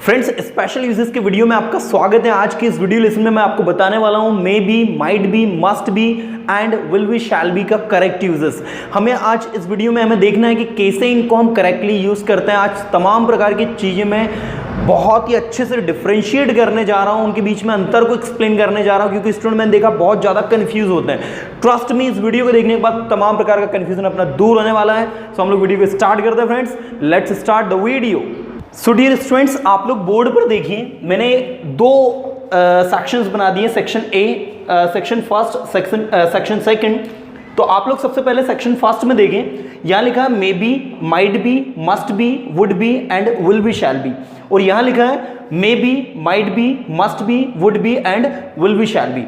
Friends, special uses के video में आपका स्वागत है। आज की इस वीडियो लेसन में मैं आपको बताने वाला हूं may be, might be, must be and will be, shall be का करेक्ट यूजेस। हमें आज इस वीडियो में हमें देखना है कि कैसे इनको हम करेक्टली यूज करते हैं। आज तमाम प्रकार की चीजें मैं बहुत ही अच्छे से डिफरेंशिएट करने जा रहा हूं, उनके बीच में अंतर को एक्सप्लेन करने जा रहा हूं, क्योंकि स्टूडेंट मैंने देखा बहुत ज्यादा कंफ्यूज होते हैं। ट्रस्ट मी, इस वीडियो को देखने के बाद तमाम प्रकार का कंफ्यूजन अपना दूर होने वाला है। सो हम लोग वीडियो को स्टार्ट करते हैं। Friends, let's start the video. So dear students, आप लोग बोर्ड पर देखिए, मैंने दो सेक्शंस बना दिए, section A, section first, section second. तो आप लोग सबसे पहले सेक्शन फर्स्ट में देखें, यहाँ लिखा है may be, might be, must be, would be and will be, shall be. और यहाँ लिखा है may be, might be, must be, would be and will be, shall be.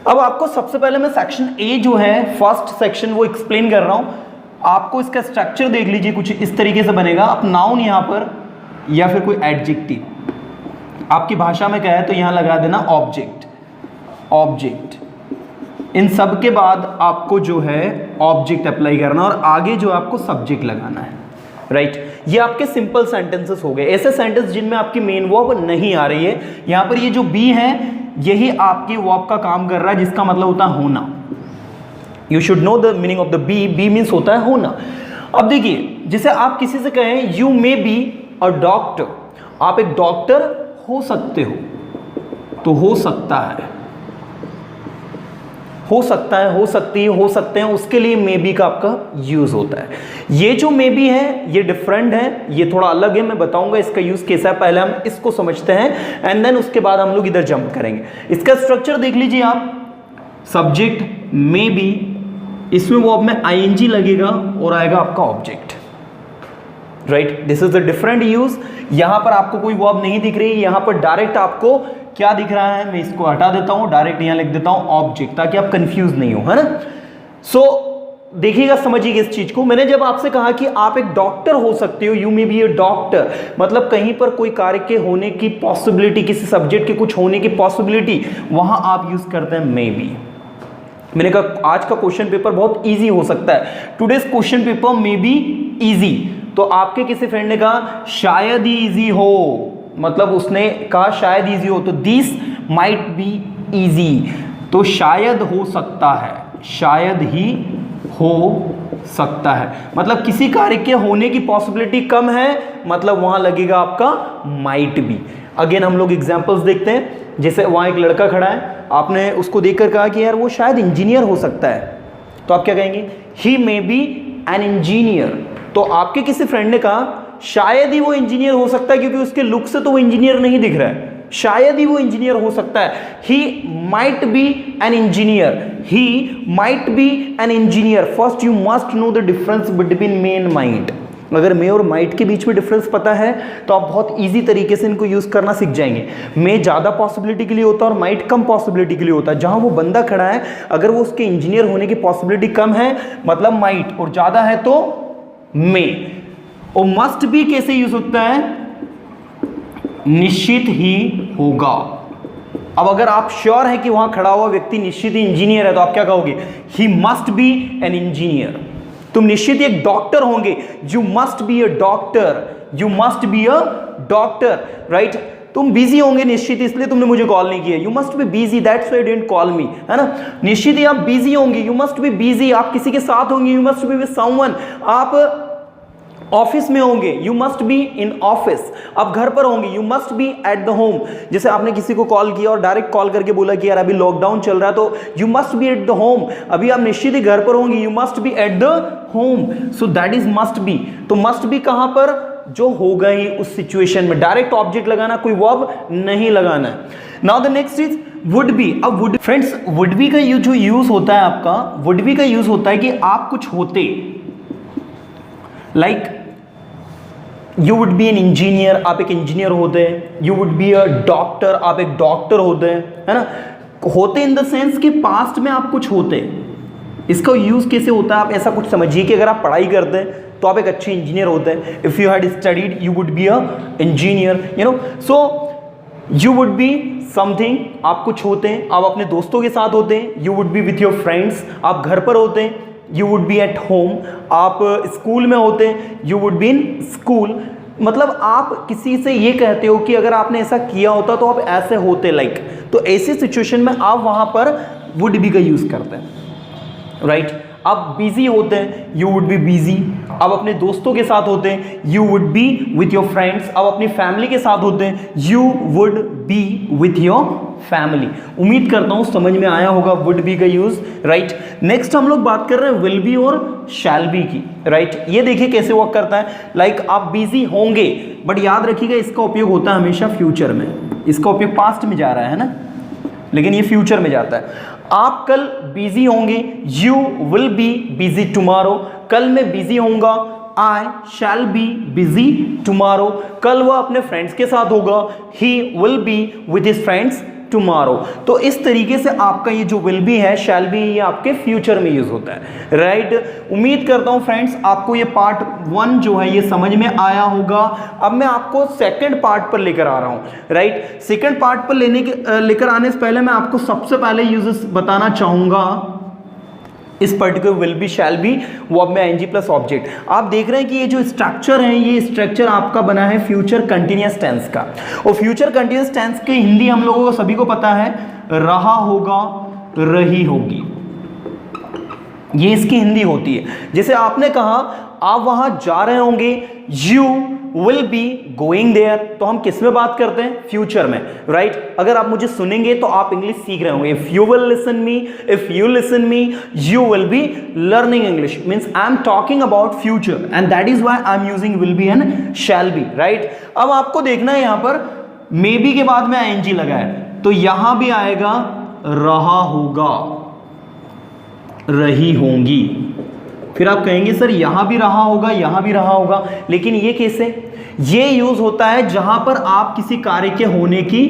अब आपको सबसे पहले मैं सेक्शन ए जो है फर्स्ट सेक्शन वो एक्सप्लेन कर रहा हूँ। आपको इसका स्ट्रक्चर देख लीजिए, कुछ इस तरीके से बनेगा। अब नाउन यहाँ पर या फिर कोई एडजेक्टिव, आपकी भाषा में क्या है तो यहां लगा देना ऑब्जेक्ट। ऑब्जेक्ट, इन सब के बाद आपको जो है ऑब्जेक्ट अप्लाई करना और आगे जो आपको सब्जेक्ट लगाना है, राइट। ये आपके सिंपल सेंटेंसेस हो गए, ऐसे सेंटेंस जिनमें आपकी मेन वर्ब नहीं आ रही है। यहां पर ये जो बी है यही आपकी वर्ब का काम कर रहा है, जिसका मतलब होता है होना। You should know the meaning of the be. Be means होता है होना। अब देखिए, जैसे आप किसी से कहें यू मे बी और डॉक्टर, आप एक डॉक्टर हो सकते हो, तो हो सकता है, हो सकता है, हो सकती है, हो सकते हैं, उसके लिए मे बी का आपका यूज होता है। ये जो मे बी है ये डिफरेंट है, ये थोड़ा अलग है, मैं बताऊंगा इसका यूज कैसा है। पहले हम इसको समझते हैं एंड देन उसके बाद हम लोग इधर जंप करेंगे। इसका स्ट्रक्चर देख लीजिए आप। सब्जेक्ट मे बी, इसमें वो अब में आईएनजी लगेगा और आएगा आपका object, right. This is the different use. यहां पर आपको कोई वर्ब नहीं दिख रही, यहां पर डायरेक्ट आपको क्या दिख रहा है, मैं इसको हटा देता हूं, डायरेक्ट यहां लिख देता हूं ऑब्जेक्ट, ताकि आप कंफ्यूज नहीं हो, है ना। सो देखिएगा, समझिएगा इस चीज को। मैंने जब आपसे कहा कि आप एक डॉक्टर हो सकते हो, you may B A doctor, मतलब कहीं पर कोई कार्य के होने की पॉसिबिलिटी, किसी सब्जेक्ट के कुछ होने की पॉसिबिलिटी, वहां आप यूज करते हैं मे बी। मैंने कहा आज का क्वेश्चन पेपर बहुत इजी हो सकता है, today's question paper may be easy. तो आपके किसी फ्रेंड ने कहा शायद ही इजी हो, मतलब उसने कहा शायद इजी हो, तो दिस माइट बी इजी, तो शायद हो सकता है, शायद ही हो सकता है, मतलब किसी कार्य के होने की पॉसिबिलिटी कम है, मतलब वहां लगेगा आपका माइट बी। अगेन हम लोग एग्जांपल्स देखते हैं। जैसे वहां एक लड़का खड़ा है, आपने उसको देखकर कहा कि यार वो शायद इंजीनियर हो सकता है, तो आप क्या कहेंगे, ही मे बी एन इंजीनियर। तो आपके किसी फ्रेंड ने कहा शायद ही वो इंजीनियर हो सकता है, क्योंकि उसके लुक से तो वो इंजीनियर नहीं दिख रहा है, शायद ही वो इंजीनियर हो सकता है। ही might B an engineer, he might B an engineer. First you must know the difference between may and might. अगर मे और माइट के बीच में डिफरेंस पता है तो आप बहुत इजी तरीके से इनको यूज करना सीख जाएंगे। मे ज्यादा पॉसिबिलिटी के लिए होता है और माइट कम पॉसिबिलिटी के लिए होता है। जहां वो बंदा खड़ा है, अगर वो उसके इंजीनियर होने की पॉसिबिलिटी कम है मतलब माइट, और ज्यादा है तो मे। और मस्ट बी कैसे यूज होता है, निश्चित ही होगा। अब अगर आप श्योर है कि वहां खड़ा हुआ व्यक्ति निश्चित ही इंजीनियर है, तो आप क्या कहोगे, ही मस्ट बी एन इंजीनियर। तुम निश्चित ही एक डॉक्टर होंगे, you must be a doctor, you must be a doctor, right. तुम बिजी होंगे निश्चित, इसलिए तुमने मुझे कॉल नहीं किया, you must be busy that's why you didn't call मी, है ना। निश्चित ही आप बिजी होंगे, यू मस्ट बी बिजी। आप किसी के साथ होंगे, you must be with someone. आप ऑफिस में होंगे, you must be in office. आप घर पर होंगे, you must B at the home. जैसे आपने किसी को कॉल किया और डायरेक्ट कॉल करके बोला कि यार अभी लॉकडाउन चल रहा है, तो you must B at the home. अभी आप निश्चित ही घर पर होंगे, you must B at the home. So that is must be. तो मस्ट बी कहां पर, जो होगा ही उस सिचुएशन में। डायरेक्ट ऑब्जेक्ट लगाना, कोई वर्ब नहीं लगाना है। Now the next is would be. अब वुड, फ्रेंड्स, वुड बी का जो यूज होता है आपका, वुड बी का यूज होता है कि आप कुछ होते, like you would be an engineer, आप एक इंजीनियर होते हैं। You would be a doctor, आप एक डॉक्टर होते हैं, है ना। होते इन द सेंस कि पास्ट में आप कुछ होते। इसका यूज कैसे होता है, आप ऐसा कुछ समझिए कि अगर आप पढ़ाई करते हैं तो आप एक अच्छे इंजीनियर होते हैं। If you had studied you would be a engineer, you know. So you would be something, आप कुछ होते हैं, आप अपने दोस्तों के साथ होते हैं। You would be with your friends, आप घर पर होते हैं। You would be at home, आप स्कूल में होते हैं। You would be in school. मतलब आप किसी से ये कहते हो कि अगर आपने ऐसा किया होता तो आप ऐसे होते, लाइक, तो ऐसी सिचुएशन में आप वहां पर वुड बी का यूज करते हैं, राइट। आप बिजी होते हैं, यू वुड बी बिजी। आप अपने दोस्तों के साथ होते हैं, you would be with your friends. आप अपनी फैमिली के साथ होते हैं, you would be with your family. उम्मीद करता हूं समझ में आया होगा वुड बी का यूज, राइट। नेक्स्ट हम लोग बात कर रहे हैं विल बी और शैल बी की, राइट। ये देखिए कैसे वर्क करता है। लाइक आप बिजी होंगे, बट याद रखिएगा इसका उपयोग होता है हमेशा फ्यूचर में। इसका उपयोग पास्ट में जा रहा है ना, लेकिन ये फ्यूचर में जाता है। आप कल बिजी होंगे, you will be busy tomorrow. कल मैं बिजी होऊंगा, आई शैल बी बिजी टुमारो। कल वह अपने फ्रेंड्स के साथ होगा, he will be with his friends tomorrow. तो इस तरीके से आपका ये जो विल बी है, शैल बी, ये आपके फ्यूचर में यूज होता है, राइट। उम्मीद करता हूं फ्रेंड्स आपको ये पार्ट 1 जो है ये समझ में आया होगा। अब मैं आपको सेकंड पार्ट पर लेकर आ रहा हूं, राइट। सेकंड पार्ट पर लेकर आने से पहले मैं आपको सबसे पहले यूजेस बताना चाहूंगा इस particular will be shall be, वो अब में आईएनजी प्लस ऑब्जेक्ट। आप देख रहे हैं कि ये जो स्ट्रक्चर है, ये स्ट्रक्चर आपका बना है फ्यूचर कंटिन्यूअस टेंस का। और फ्यूचर कंटिन्यूअस टेंस की हिंदी हम लोगों को सभी को पता है, रहा होगा, रही होगी, ये इसकी हिंदी होती है। जैसे आपने कहा आप वहां जा रहे होंगे, you will be going there, तो हम किस में बात करते हैं, फ्यूचर में, राइट। अगर आप मुझे सुनेंगे तो आप इंग्लिश सीख रहे होंगे। If you will listen me, if you listen me, you will be learning English. Means I am talking about future and that is why I am using will be and shall be, right. अब आपको देखना है यहां पर may be के बाद में ING लगा है, तो यहां भी आएगा रहा होगा, रही होंगी। फिर आप कहेंगे सर यहां भी रहा होगा, यहां भी रहा होगा, लेकिन ये कैसे? ये यूज होता है जहां पर आप किसी कार्य के होने की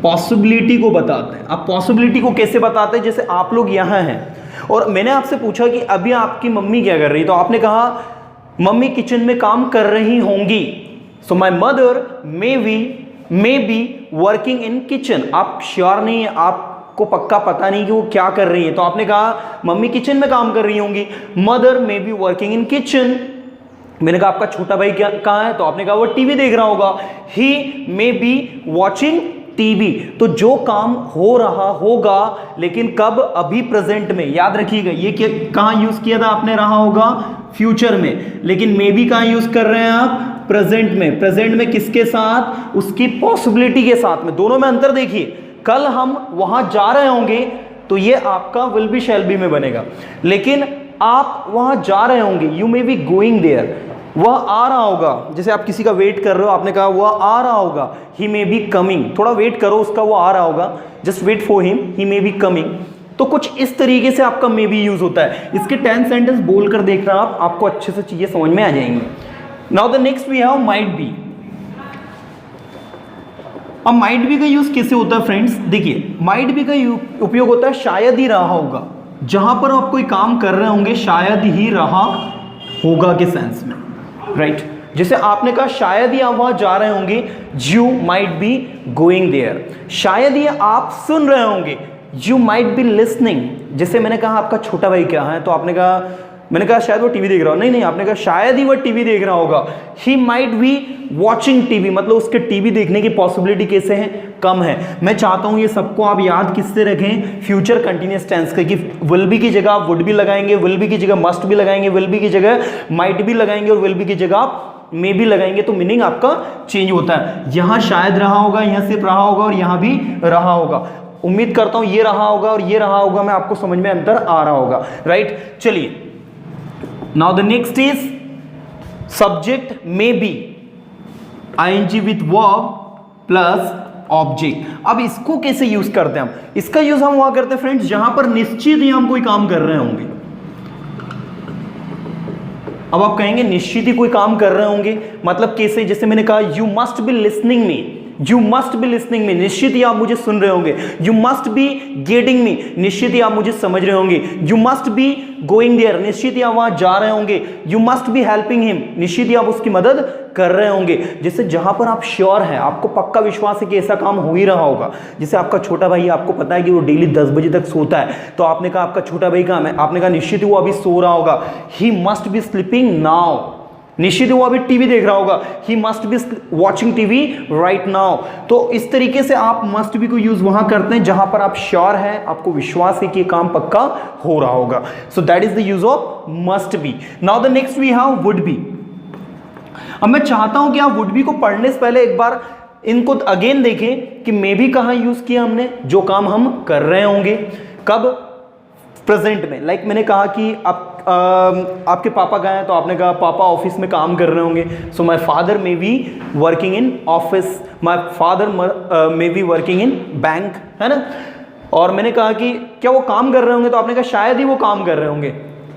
पॉसिबिलिटी को बताते हैं। आप पॉसिबिलिटी को कैसे बताते हैं? जैसे आप लोग यहां हैं और मैंने आपसे पूछा कि अभी आपकी मम्मी क्या कर रही, तो आपने कहा मम्मी किचन में काम कर रही होंगी। So my mother may be working in kitchen. आप श्योर नहीं है, आपको पक्का पता नहीं कि वो क्या कर रही है, तो आपने कहा मम्मी किचन में काम कर रही होंगी। Mother may be working in kitchen. मैंने कहा आपका छोटा भाई क्या कहाँ है, तो आपने कहा वो टीवी देख रहा होगा। He may be watching TV. तो जो काम हो रहा होगा, लेकिन कब? अभी प्रेजेंट में। याद रखिएगा ये कहां यूज किया था आपने, रहा होगा फ्यूचर में, लेकिन मे बी कहां यूज कर रहे हैं आप, प्रेजेंट में। प्रेजेंट में किसके साथ? उसकी पॉसिबिलिटी के साथ में। दोनों में अंतर देखिए, कल हम वहां जा रहे होंगे तो ये आपका विल बी शैल बी में बनेगा, लेकिन आप वहां जा रहे होंगे, you may be going there, वह आ रहा होगा। जैसे आप किसी का वेट कर रहे हो, आपने कहा वह आ रहा होगा, ही मे बी कमिंग। थोड़ा वेट करो उसका, वो आ रहा होगा, just wait for him, he may be coming. तो कुछ इस तरीके से आपका मे बी यूज होता है। इसके 10 सेंटेंस बोलकर देखना आप, आपको अच्छे से चीजें समझ में आ जाएंगी। Now the next we have might be. अब माइट बी का यूज कैसे होता है फ्रेंड्स? देखिए माइट बी का उपयोग होता है शायद ही रहा होगा। जहां पर आप कोई काम कर रहे होंगे, शायद ही रहा होगा के सेंस में, राइट। जैसे आपने कहा शायद ही आप वहां जा रहे होंगे, you might be going there. शायद ही आप सुन रहे होंगे, यू माइट बी लिसनिंग। जैसे मैंने कहा आपका छोटा भाई क्या है, तो आपने कहा, मैंने कहा शायद वो टीवी देख रहा हो, नहीं, आपने कहा शायद ही वो टीवी देख रहा होगा। He might be watching TV, मतलब उसके टीवी देखने की पॉसिबिलिटी कैसे है, कम है। मैं चाहता हूं ये सबको आप याद किससे रखें, फ्यूचर कंटिन्यूअस टेंस का, कि विल बी की जगह आप वुड भी लगाएंगे, विल बी की जगह मस्ट भी लगाएंगे, विल बी की जगह माइट भी लगाएंगे और विल बी की जगह आप मे भी लगाएंगे, तो मीनिंग आपका चेंज होता है। यहां शायद रहा होगा, यहां सिर्फ रहा होगा और यहां भी रहा होगा। उम्मीद करता हूं ये रहा होगा और ये रहा होगा में आपको समझ में अंतर आ रहा होगा, राइट। चलिए now the next is subject may be, ING with verb plus object. अब इसको कैसे यूज करते हैं हम? इसका यूज हम वहां करते हैं फ्रेंड्स जहां पर निश्चित ही हम कोई काम कर रहे होंगे। अब आप कहेंगे निश्चित ही कोई काम कर रहे होंगे, मतलब कैसे? जैसे मैंने कहा you must be listening me, you must be listening me, निश्चित ही आप मुझे सुन रहे होंगे। You must be getting me, निश्चित ही आप मुझे समझ रहे होंगे। You must be going there, निश्चित ही आप वहां जा रहे होंगे। You must be helping him, निश्चित ही आप उसकी मदद कर रहे होंगे। जैसे जहां पर आप श्योर हैं, आपको पक्का विश्वास है कि ऐसा काम हो ही रहा होगा। जैसे आपका छोटा भाई, आपको पता है कि वो डेली 10 बजे तक सोता है, तो आपने कहा आपका छोटा भाई कहाँ है, आपने कहा निश्चित ही वो अभी सो रहा होगा। ही मस्ट बी स्लीपिंग नाउ, निश्चित ही वो अभी टीवी देख रहा होगा, ही must be watching TV right now. तो इस तरीके से आप मस्ट बी को यूज वहां करते हैं जहां पर आप श्योर है, आपको विश्वास है कि ये काम पक्का हो रहा होगा। So that is the use of must be. Now the next we have would be. अब मैं चाहता हूं कि आप वुड बी को पढ़ने से पहले एक बार इनको अगेन देखें कि मे बी कहां यूज किया हमने, जो काम हम कर रहे होंगे कब, प्रेजेंट में। लाइक मैंने कहा कि आपके पापा गए हैं तो आपने कहा पापा ऑफिस में काम कर रहे होंगे, so my father may be working in office, my father may be working in bank, है ना। और मैंने कहा कि क्या वो काम कर रहे होंगे, तो आपने कहा शायद ही वो काम कर रहे होंगे,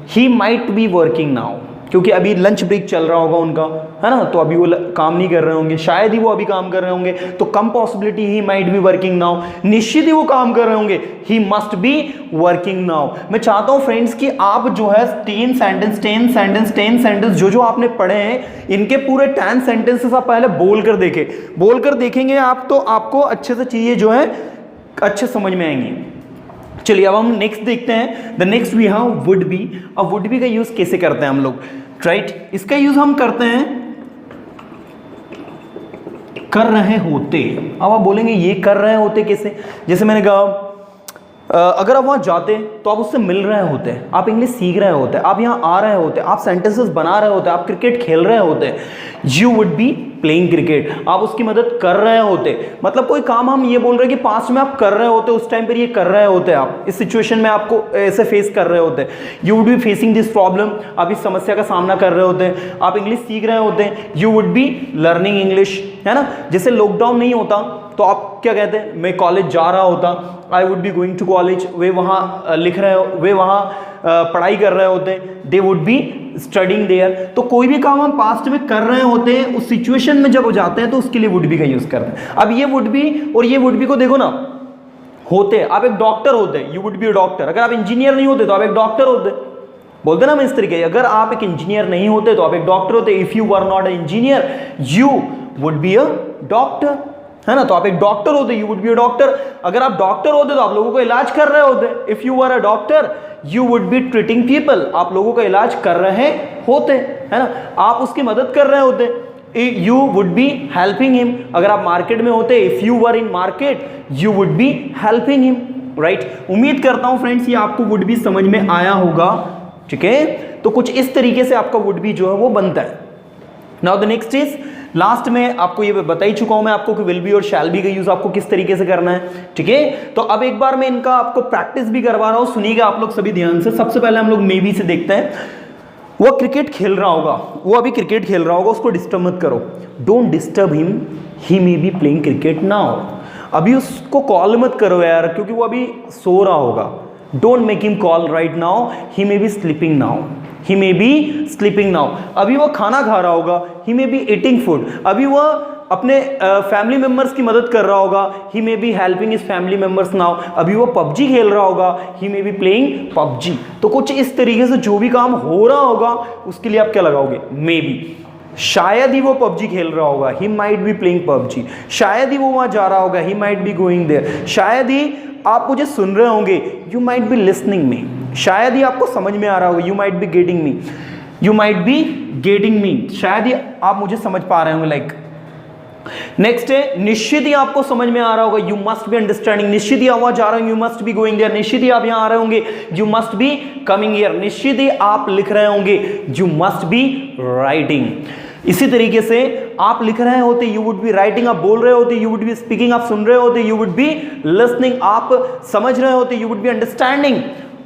ही माइट बी वर्किंग नाउ, क्योंकि अभी लंच ब्रेक चल रहा होगा उनका, है ना, तो अभी वो काम नहीं कर रहे होंगे, शायद ही वो अभी काम कर रहे होंगे, तो कम possibility he might be working now, निश्चित ही वो काम कर रहे होंगे, he must be working now. मैं चाहता हूं फ्रेंड्स कि आप जो है 10 सेंटेंस जो आपने पढ़े हैं, इनके पूरे 10 सेंटेंसेस आप पहले बोल कर देखेंगे आप, तो आपको अच्छे से चीजें जो है अच्छे समझ में आएंगी। चलिए अब हम नेक्स्ट देखते हैं। The next we have would be. अब वुड बी का यूज कैसे करते हैं हम लोग, राइट। इसका यूज हम करते हैं कर रहे होते। अब आप बोलेंगे ये कर रहे होते कैसे, जैसे मैंने कहा अगर आप वहां जाते तो आप उससे मिल रहे होते, आप इंग्लिश सीख रहे होते, आप यहां आ रहे होते, आप सेंटेंसेस बना रहे होते, आप क्रिकेट खेल रहे होते, you would be playing cricket, आप उसकी मदद कर रहे होते। मतलब कोई काम हम ये बोल रहे हैं कि पास्ट में आप कर रहे होते, उस टाइम पर ये कर रहे होते, आप इस सिचुएशन में आपको ऐसे फेस कर रहे होते, you would be facing this problem, आप इस समस्या का सामना कर रहे होते, आप इंग्लिश सीख रहे होते, you would be learning English, है ना। जैसे लॉकडाउन नहीं होता तो आप क्या कहते हैं, मैं कॉलेज जा रहा होता, I would be going to college, वे वहाँ लिख रहे हो, वे वहाँ पढ़ाई कर रहे होते, they would be studying there. तो कोई भी काम हम पास्ट में कर रहे होते हैं, उस सिचुएशन में जब हो जाते हैं तो उसके लिए वुड बी का यूज करते हैं। अब ये वुड बी और ये वुड बी को देखो ना, होते आप एक डॉक्टर होते, you would be a doctor. अगर आप इंजीनियर नहीं होते तो आप एक डॉक्टर होते, बोलते ना मैं इस तरीके, अगर आप एक इंजीनियर नहीं होते तो आप एक डॉक्टर होते। If you were not a engineer you would be a doctor, है ना, तो आप एक डॉक्टर होते, you would be a doctor. अगर आप डॉक्टर होते तो आप लोगों को इलाज कर रहे होते, if you were a doctor you would be treating people, आप लोगों का इलाज कर रहे होते, है ना, आप उसकी मदद कर रहे होते, you would be helping him. अगर आप मार्केट में होते, if you were in market you would be helping him, right. उम्मीद करता हूं फ्रेंड्स ये आपको वुड बी समझ में आया होगा, ठीक है। तो कुछ इस तरीके से आपका वुड बी जो है वो बनता है। Now the next is, last में आपको ये बता ही चुका हूं मैं आपको कि विल बी और शैल बी का यूज आपको किस तरीके से करना है, ठीक है। तो अब एक बार मैं इनका आपको प्रैक्टिस भी करवा रहा हूं, सुनिएगा आप लोग सभी ध्यान से। सबसे पहले हम लोग मे बी से देखते हैं। वो क्रिकेट खेल रहा होगा, वो अभी क्रिकेट खेल रहा होगा, उसको डिस्टर्ब मत करो, don't disturb him, he may be playing cricket now. अभी उसको कॉल मत करो यार, क्योंकि वो अभी सो रहा होगा, don't make him call right now, he may B sleeping now, he may B sleeping now. अभी वो खाना खा रहा होगा, he may be eating food, अभी वह अपने फैमिली मेंबर्स की मदद कर रहा होगा, he may be helping his family members now. अभी वो पबजी खेल रहा होगा, he may be playing PUBG. तो कुछ इस तरीके से जो भी काम हो रहा होगा उसके लिए आप क्या लगाओगे, मे बी। शायद ही वो पबजी खेल रहा होगा, he might be playing PUBG. शायद ही वो वहां जा रहा होगा, he might be going there. शायद ही आप मुझे सुन रहे होंगे, you might be listening me. शायद ही आपको समझ में आ रहा होगा, you might be getting me, you might be getting me. शायद ही आप मुझे समझ पा रहे होंगे, लाइक। नेक्स्ट है, निश्चित ही आपको समझ में आ रहा होगा, यू मस्ट बी अंडरस्टैंडिंग। निश्चित ही आप वहां जा रहे होंगे, you must be going there. निश्चित ही आप यहां आ रहे होंगे, you must be coming here. निश्चित ही आप लिख रहे होंगे, यू मस्ट बी राइटिंग। इसी तरीके से आप लिख रहे होते, यू वुड बी राइटिंग, आप बोल रहे होते, यू वुड बी स्पीकिंग, आप सुन रहे होते, यू वुड बी लिसनिंग, आप समझ रहे होते, यू वुड बी अंडरस्टैंडिंग।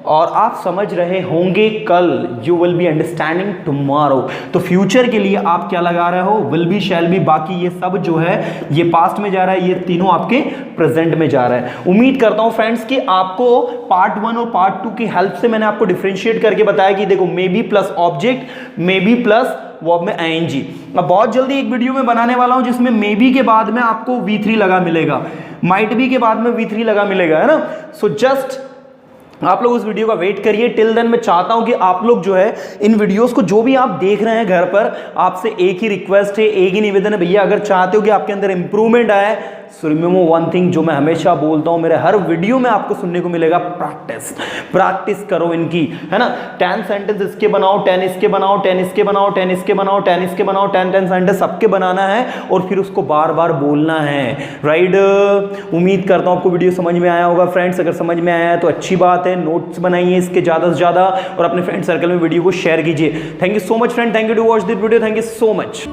और आप समझ रहे होंगे कल, you will be understanding tomorrow. तो फ्यूचर के लिए आप क्या लगा रहे हो, विल बी, शैल बी। बाकी ये सब जो है ये पास्ट में जा रहा है, ये तीनों आपके प्रेजेंट में जा रहा है। उम्मीद करता हूं फ्रेंड्स कि आपको पार्ट 1 और पार्ट 2 की हेल्प से मैंने आपको डिफरेंशिएट करके बताया कि देखो may be plus object, may be plus verb में आईएनजी। मैं बहुत जल्दी एक वीडियो में बनाने वाला हूं जिसमें मे बी के बाद में आपको V3 लगा मिलेगा, माइट बी के बाद में V3 लगा मिलेगा, है ना। सो जस्ट आप लोग उस वीडियो का वेट करिए। टिल देन मैं चाहता हूं कि आप लोग जो है इन वीडियोस को जो भी आप देख रहे हैं घर पर, आपसे एक ही रिक्वेस्ट है, एक ही निवेदन है भैया, अगर चाहते हो कि आपके अंदर इंप्रूवमेंट आए, सो रिमेंबर वन थिंग जो मैं हमेशा बोलता हूं, मेरे हर वीडियो में आपको सुनने को मिलेगा, प्रैक्टिस। प्रैक्टिस करो इनकी, है ना। 10 सेंटेंस इसके बनाओ, 10 इसके बनाओ, 10 इसके बनाओ, 10 इसके बनाओ, 10 इसके बनाओ, 10 सेंटेंस सबके बनाना है और फिर उसको बार बार बोलना है, राइट। उम्मीद करता हूं आपको वीडियो समझ में आया होगा फ्रेंड्स। अगर समझ में आया है तो अच्छी बात है, नोट्स बनाइए इसके ज़्यादा से ज़्यादा और अपने फ्रेंड सर्कल में वीडियो को शेयर कीजिए। Thank you so much friend, thank you to watch this video, thank you so much.